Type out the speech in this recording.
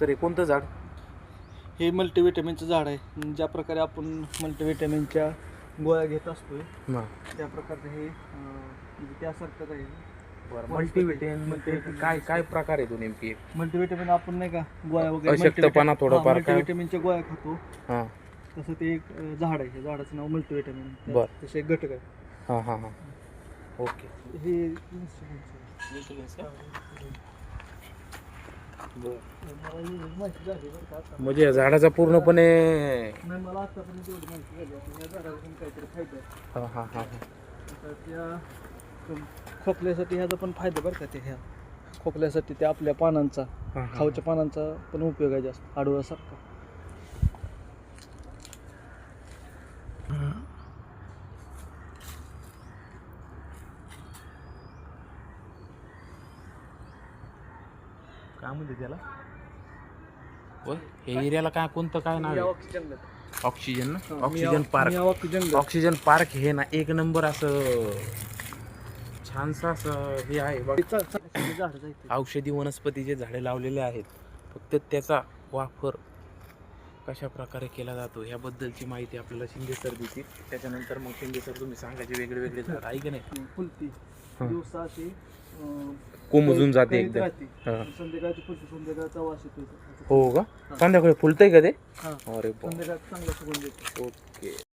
Sir हे कोणतं झाड? हे मल्टीव्हिटॅमिनचं झाड आहे. ज्या प्रकारे आपण मल्टीव्हिटॅमिनच्या गोळ्या घेत असतोय हां. त्या प्रकारचं हे म्हणजे त्यासारखंच आहे. बरं, मल्टीव्हिटॅमिन काय काय प्रकार आहे तो नेमकी? मल्टीव्हिटॅमिन आपण नाही का गोळ्या वगैरे अशक्तपणा थोडंफार काय? मल्टीव्हिटॅमिनच्या गोळ्या खातो हां. तसं ते एक झाड आहे. हे झाडाचं नाव मल्टीव्हिटॅमिन. बरं. तसे एक घटक आहे. हां हां हां. ओके. हे माहिती झाली बरं का आता. म्हणजे या झाडाचा पूर्णपणे नाही मला आतापर्यंत एवढी माहिती झाली. आता या झाडाला पण काहीतरी फायदा आहे. हां हां हां. आता त्या खोकल्यासाठी ह्याचा पण फायदा बरं का. ते ह्या खोकल्यासाठी त्या आपल्या पानांचा हां खाऊच्या पानांचा पण उपयोग आहे जास्त आडवळासारखा. काय म्हणते त्याला? होय, हे एरियाला काय कोणतं काय नाव आहे? ऑक्सिजन ऑक्सिजन ना? Oxygen park. Oxygen oxygen park हे ना एक नंबर असं छानसं असं हे आहे बघ. औषधी वनस्पतीचे झाडे लावलेले आहेत. फक्त त्याचा वापर कशा प्रकारे केला जातो ह्याबद्दलची माहिती आपल्याला शिंदे सर देतील. त्याच्यानंतर मग शिंदे सर तुम्ही सांगायचे वेगळे वेगळे झाड आहे की नाही? फुलती दिवसा अशी कोमजून जाते कैद एकदम. राहते. हां. संध्याकाळची फुलती संध्याकाळचा वास येतो. हो का? संध्याकाळी फुलतंय का ते? हां अरे संध्याकाळ चांगला सुगंध येतो. ओके.